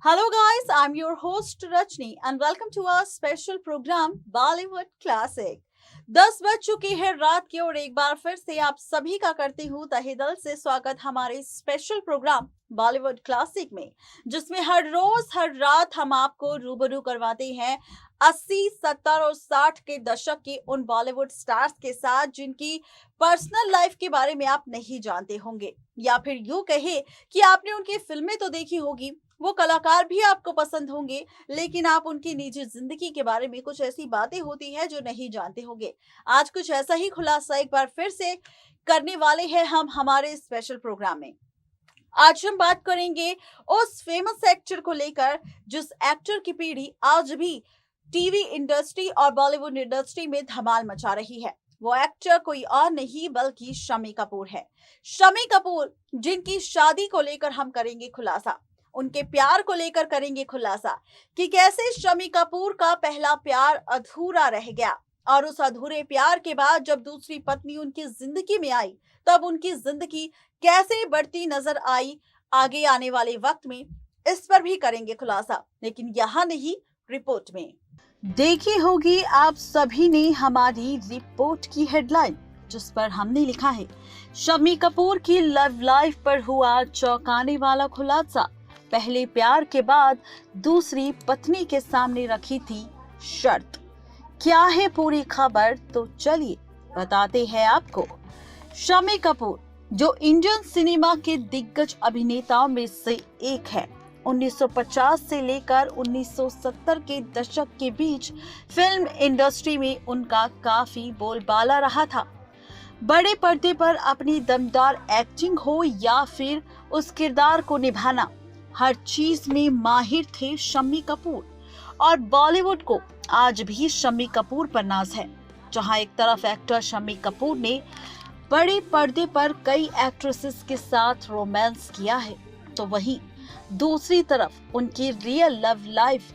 Hello, guys. I'm your host Rajni, and welcome to our special program Bollywood Classic. 10 बज चुकी है रात की और एक बार फिर से आप सभी का करती हूँ तहे दिल से स्वागत हमारे स्पेशल प्रोग्राम बॉलीवुड क्लासिक में, जिसमें हर रोज हर रात हम आपको रूबरू करवाते हैं 80, 70 और 60 के दशक के उन बॉलीवुड स्टार्स के साथ जिनकी पर्सनल लाइफ के बारे में आप नहीं जानते होंगे, या फिर यूं कहे कि आपने उनकी फिल्में तो देखी होगी, वो कलाकार भी आपको पसंद होंगे, लेकिन आप उनकी निजी जिंदगी के बारे में कुछ ऐसी बातें होती हैं जो नहीं जानते होंगे। आज कुछ ऐसा ही खुलासा एक बार फिर से करने वाले हैं हम हमारे स्पेशल प्रोग्राम में। आज हम बात करेंगे उस फेमस एक्टर को लेकर जिस एक्टर की पीढ़ी आज भी टीवी इंडस्ट्री और बॉलीवुड इंडस्ट्री में धमाल मचा रही है। वो एक्टर कोई और नहीं बल्कि शम्मी कपूर है। शम्मी कपूर, जिनकी शादी को लेकर हम करेंगे खुलासा, उनके प्यार को लेकर करेंगे खुलासा कि कैसे शम्मी कपूर का पहला प्यार अधूरा रह गया और उस अधूरे प्यार के बाद जब दूसरी पत्नी उनकी जिंदगी में आई तब उनकी जिंदगी कैसे बढ़ती नजर आई आगे आने वाले वक्त में, इस पर भी करेंगे खुलासा। लेकिन यहाँ नहीं, रिपोर्ट में देखी होगी आप सभी ने हमारी रिपोर्ट की हेडलाइन, जिस पर हमने लिखा है शम्मी कपूर की लव लाइफ पर हुआ चौंकाने वाला खुलासा। पहले प्यार के बाद दूसरी पत्नी के सामने रखी थी शर्त। क्या है पूरी खबर, तो चलिए बताते हैं आपको। शम्मी कपूर, जो इंडियन सिनेमा के दिग्गज अभिनेताओं में से एक है, 1950 से लेकर 1970 के दशक के बीच फिल्म इंडस्ट्री में उनका काफी बोलबाला रहा था। बड़े पर्दे पर अपनी दमदार एक्टिंग हो या फिर उस किरदार को निभाना, हर चीज में माहिर थे शम्मी कपूर। और बॉलीवुड को आज भी शम्मी कपूर पर नाज है। जहां एक तरफ एक्टर शम्मी कपूर ने बड़े पर्दे पर कई एक्ट्रेसेस के साथ रोमांस किया है, तो वहीं दूसरी तरफ उनकी रियल लव लाइफ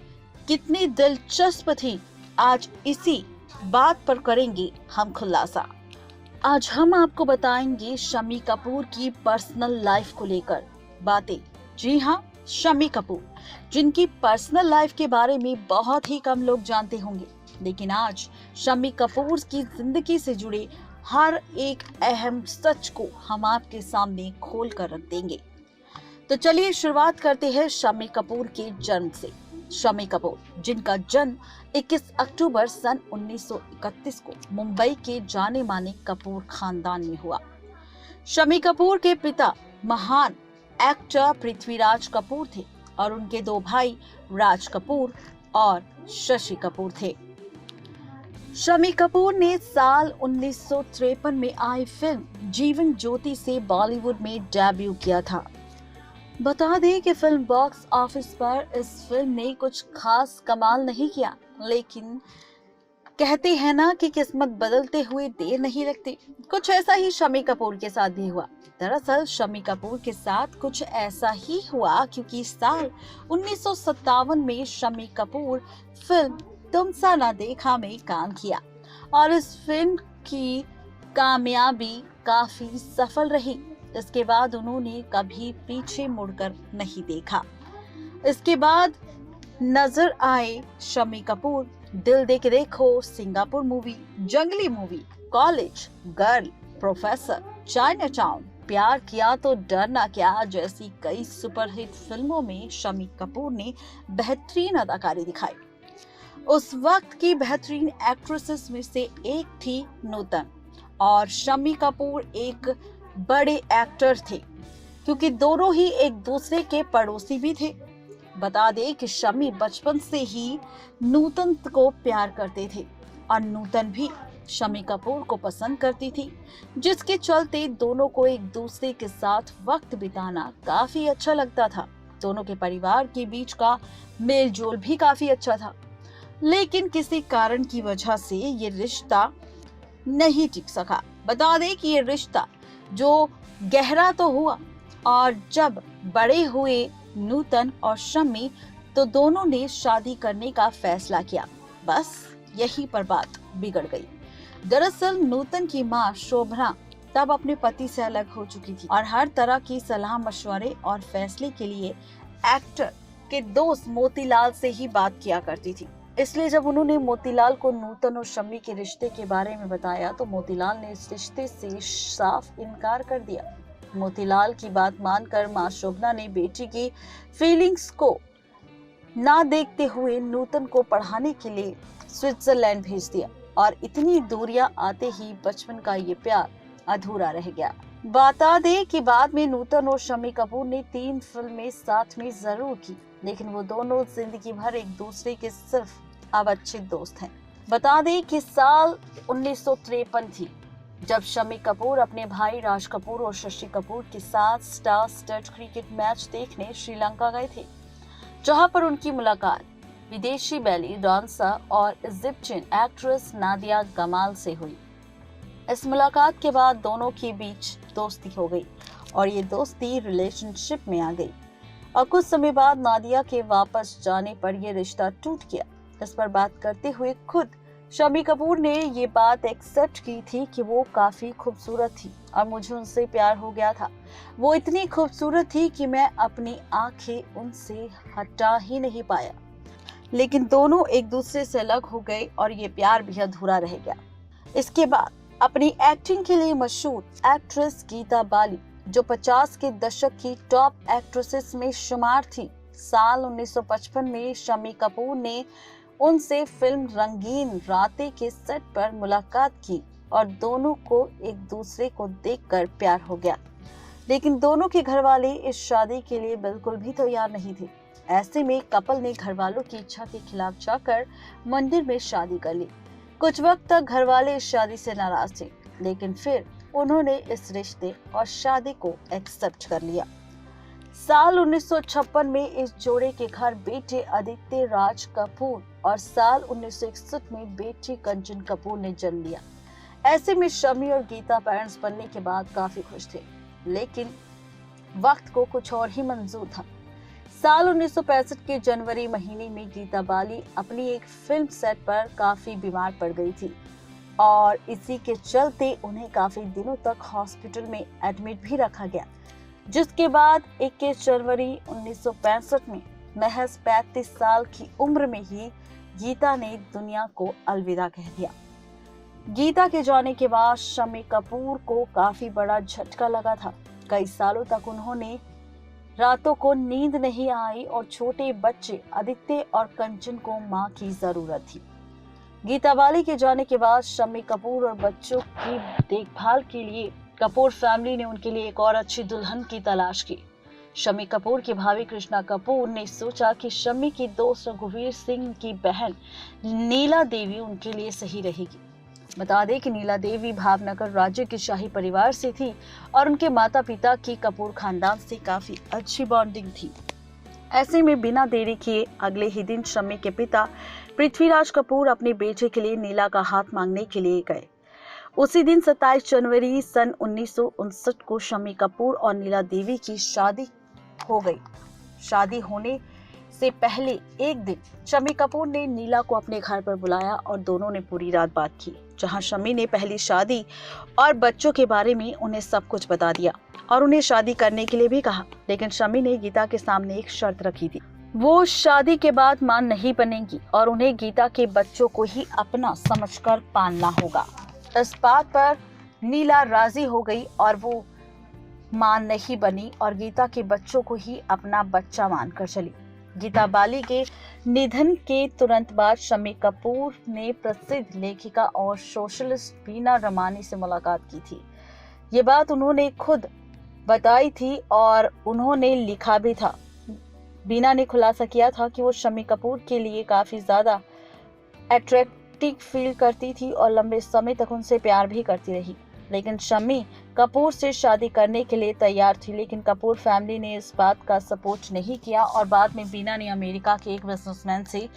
कितनी दिलचस्प थी, आज इसी बात पर करेंगे हम खुलासा। आज हम आपको बताएंगे शम्मी कपूर की पर्सनल लाइफ को लेकर बातें। जी हाँ, शम्मी कपूर, जिनकी पर्सनल लाइफ के बारे में बहुत ही कम लोग जानते होंगे, लेकिन आज शम्मी कपूर की जिंदगी से जुड़े हर एक अहम सच को हम आपके सामने खोल कर रख देंगे। तो चलिए शुरुआत करते हैं शम्मी कपूर के जन्म से। शम्मी कपूर, जिनका जन्म 21 अक्टूबर सन 1931 को मुंबई के जाने माने कपूर खानदान में हुआ। शम्मी कपूर के पिता महान एक्टर पृथ्वीराज कपूर थे और उनके दो भाई राज कपूर और शशि कपूर थे। शम्मी कपूर ने साल 1953 में आई फिल्म जीवन ज्योति से बॉलीवुड में डेब्यू किया था। बता दें कि फिल्म बॉक्स ऑफिस पर इस फिल्म ने कुछ खास कमाल नहीं किया, लेकिन कहते हैं ना कि किस्मत बदलते हुए देर नहीं लगती। कुछ ऐसा ही शम्मी कपूर के साथ भी हुआ। दरअसल शम्मी कपूर के साथ कुछ ऐसा ही हुआ क्योंकि साल 1957 में शम्मी कपूर फिल्म तुम सा ना देखा में काम किया और इस फिल्म की कामयाबी काफी सफल रही। इसके बाद उन्होंने कभी पीछे मुड़कर नहीं देखा। इसके बाद नजर आए शम्मी कपूर दिल दे के देखो, सिंगापुर मूवी, जंगली movie, college girl, professor, China town, प्यार किया तो डरना क्या जैसी कई सुपरहिट फिल्मों में शम्मी कपूर ने बेहतरीन अदाकारी दिखाई। उस वक्त की बेहतरीन एक्ट्रेसेस में से एक थी नूतन और शम्मी कपूर एक बड़े एक्टर थे क्योंकि दोनों ही एक दूसरे के पड़ोसी भी थे। बता दें कि शम्मी बचपन से ही नूतन को प्यार करते थे और नूतन भी शम्मी कपूर को पसंद करती थी, जिसके चलते दोनों को एक दूसरे के साथ वक्त बिताना काफी अच्छा लगता था। दोनों के परिवार के बीच का मेल जोल भी काफी अच्छा था, लेकिन किसी कारण की वजह से ये रिश्ता नहीं टिक सका। बता दें कि ये रिश्ता जो गहरा तो हुआ और जब बड़े हुए नूतन और शम्मी तो दोनों ने शादी करने का फैसला किया। बस यहीं पर बात बिगड़ गई। दरअसल नूतन की मां शोभना तब अपने पति से अलग हो चुकी थी और हर तरह की सलाह मशवरे और फैसले के लिए एक्टर के दोस्त मोतीलाल से ही बात किया करती थी। इसलिए जब उन्होंने मोतीलाल को नूतन और शम्मी के रिश्ते के बारे में बताया तो मोतीलाल ने इस रिश्ते से साफ इनकार कर दिया। मोतीलाल की बात मानकर मां शोभना ने बेटी की फीलिंग्स को ना देखते हुए नूतन को पढ़ाने के लिए स्विट्जरलैंड भेज दिया और इतनी दूरियां आते ही बचपन का ये प्यार अधूरा रह गया। बता दें कि बाद में नूतन और शम्मी कपूर ने 3 फिल्में साथ में जरूर की, लेकिन वो दोनों जिंदगी भर एक दूसरे के सिर्फ अवच्छिन्न दोस्त हैं। बता दें कि साल 1953 थी जब शम्मी कपूर अपने भाई राज कपूर और शशि कपूर के साथ स्टार स्टड क्रिकेट मैच देखने श्रीलंका गए थे, जहां पर उनकी मुलाकात विदेशी बैली डांसर और इजिप्शियन एक्ट्रेस नादिया गमाल से हुई। इस मुलाकात के बाद दोनों के बीच दोस्ती हो गई और ये दोस्ती रिलेशनशिप में आ गई और कुछ समय बाद नादिया के वापस जाने पर यह रिश्ता टूट गया। इस पर बात करते हुए खुद शम्मी कपूर ने ये बात एक्सेप्ट की थी कि वो काफी खूबसूरत थी और मुझे उनसे प्यार हो गया था। वो इतनी खूबसूरत थी कि मैं अपनी आंखें उनसे हटा ही नहीं पाया, लेकिन दोनों एक दूसरे से अलग हो गए और ये प्यार भी अधूरा रह गया। इसके बाद अपनी एक्टिंग के लिए मशहूर एक्ट्रेस गीता बाली, जो 50 के दशक की टॉप एक्ट्रेसेस में शुमार थी, साल 1955 में शम्मी कपूर ने उनसे फिल्म रंगीन रातें के सेट पर मुलाकात की और दोनों को एक दूसरे को देखकर प्यार हो गया। लेकिन दोनों के घर वाले इस शादी के लिए बिल्कुल भी तैयार नहीं थे। ऐसे में कपल ने घर वालों की इच्छा के खिलाफ जाकर मंदिर में शादी कर ली। कुछ वक्त तक घर वाले इस शादी से नाराज थे, लेकिन फिर उन्होंने इस रिश्ते और शादी को एक्सेप्ट कर लिया। साल 1956 में इस जोड़े के घर बेटे आदित्य राज कपूर और साल 1961 में बेटी कंचन कपूर ने जन्म लिया। ऐसे में शम्मी और गीता पेरेंट्स बनने के बाद काफी खुश थे, लेकिन वक्त को कुछ और ही मंजूर था। साल 1965 के जनवरी महीने में गीता बाली अपनी एक फिल्म सेट पर काफी बीमार पड़ गई थी और इसी के चलते उन्हें काफी दिनों तक हॉस्पिटल में एडमिट भी रखा गया, जिसके बाद 21 जनवरी 1965 में महज 35 साल की उम्र में ही गीता ने दुनिया को अलविदा कह दिया। गीता के जाने के बाद शम्मी कपूर को काफी बड़ा झटका लगा था। कई सालों तक उन्होंने रातों को नींद नहीं आई और छोटे बच्चे आदित्य और कंचन को मां की जरूरत थी। गीता बाली के जाने के बाद शम्मी कपूर और बच्चों की देखभाल के लिए कपूर फैमिली ने उनके लिए एक और अच्छी दुल्हन की तलाश की। शम्मी कपूर की भाभी कृष्णा कपूर ने सोचा कि शम्मी की दोस्त रघुवीर सिंह की बहन नीला देवी उनके लिए सही रहेगी। बता दें कि नीला देवी भावनगर राज्य के शाही परिवार से थी और उनके माता पिता की कपूर खानदान से काफी अच्छी बॉन्डिंग थी। ऐसे में बिना देरी किए अगले ही दिन शम्मी के पिता पृथ्वीराज कपूर अपने बेटे के लिए नीला का हाथ मांगने के लिए गए। उसी दिन 27 जनवरी सन 1959 को शम्मी कपूर और नीला देवी की शादी हो गई। शादी होने से पहले एक दिन शम्मी कपूर ने नीला को अपने घर पर बुलाया और दोनों ने पूरी रात बात की, जहां शम्मी ने पहली शादी और बच्चों के बारे में उन्हें सब कुछ बता दिया और उन्हें शादी करने के लिए भी कहा। लेकिन शम्मी ने गीता के सामने एक शर्त रखी थी, वो शादी के बाद मां नहीं बनेंगी और उन्हें गीता के बच्चों को ही अपना समझकर पालना होगा। इस बात पर नीला राजी हो गई और वो मां नहीं बनी और गीता के बच्चों को ही अपना बच्चा मानकर चली। गीता बाली के निधन के तुरंत बाद शम्मी कपूर ने प्रसिद्ध लेखिका और सोशलिस्ट बीना रमानी से मुलाकात की थी। ये बात उन्होंने खुद बताई थी और उन्होंने लिखा भी था। बीना ने खुलासा किया था कि वो शम्मी कपूर के लिए काफी ज्यादा अट्रैक्टिव फील करती थी और लंबे समय तक उनसे प्यार भी करती रही। लेकिन शम्मी कपूर से शादी करने के लिए तैयार थी, लेकिन कपूर फैमिली ने इस बात का सपोर्ट नहीं किया और बाद में बीना ने अमेरिका के एक बिजनेसमैन से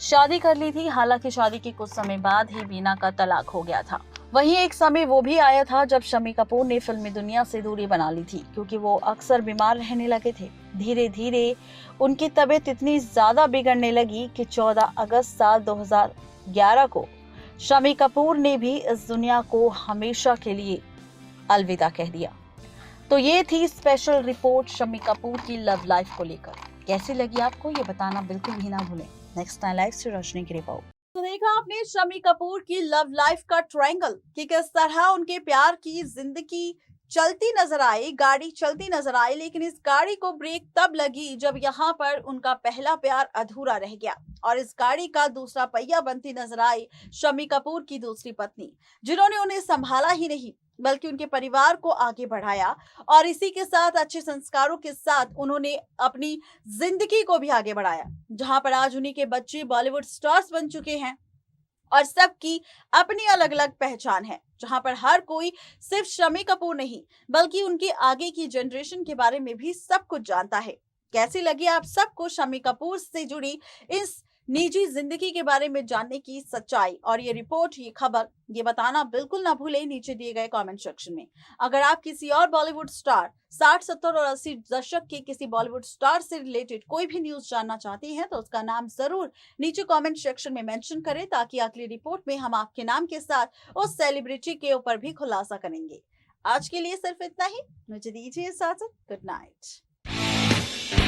शादी कर ली थी। हालांकि शादी के कुछ समय बाद ही बीना का तलाक हो गया था। वहीं एक समय वो भी आया था जब शम्मी कपूर ने फिल्मी दुनिया से दूरी बना ली थी, क्योंकि वो अक्सर बीमार रहने लगे थे। धीरे धीरे उनकी तबीयत इतनी ज्यादा बिगड़ने लगी कि 14 अगस्त साल 2011 को शम्मी कपूर ने भी इस दुनिया को हमेशा के लिए अलविदा कह दिया। तो ये थी स्पेशल रिपोर्ट शम्मी कपूर की लव लाइफ को लेकर। कैसी लगी आपको ये बताना बिल्कुल भी ना भूलें। नेक्स्ट टाइम लाइफ से रोशनी की रिपोर्ट। तो देखा आपने शम्मी कपूर की लव लाइफ का ट्रायंगल कि किस तरह उनके प्यार की जिंदगी चलती नजर आई, गाड़ी चलती नजर आई, लेकिन इस गाड़ी को ब्रेक तब लगी जब यहाँ पर उनका पहला प्यार अधूरा रह गया और इस गाड़ी का दूसरा पहिया बनती नजर आई शम्मी कपूर की दूसरी पत्नी, जिन्होंने उन्हें संभाला ही नहीं बल्कि उनके परिवार को आगे बढ़ाया और इसी के साथ अच्छे संस्कारों के साथ उन्होंने अपनी जिंदगी को भी आगे बढ़ाया, जहां पर आज उन्हीं के बच्चे बॉलीवुड स्टार्स बन चुके हैं और सबकी अपनी अलग अलग पहचान है, जहां पर हर कोई सिर्फ शम्मी कपूर नहीं बल्कि उनके आगे की जनरेशन के बारे में भी सब कुछ जानता है। कैसी लगी आप सबको शम्मी कपूर से जुड़ी इस निजी जिंदगी के बारे में जानने की सच्चाई और ये रिपोर्ट, ये खबर, ये बताना बिल्कुल ना भूलें नीचे दिए गए कमेंट सेक्शन में। अगर आप किसी और बॉलीवुड स्टार 60, 70 और 80 दशक के किसी बॉलीवुड स्टार से रिलेटेड कोई भी न्यूज जानना चाहती हैं तो उसका नाम जरूर नीचे कमेंट सेक्शन में मेंशन करें ताकि अगली रिपोर्ट में हम आपके नाम के साथ उस सेलिब्रिटी के ऊपर भी खुलासा करेंगे। आज के लिए सिर्फ इतना ही, मुझे दीजिए इजाजत। Good night.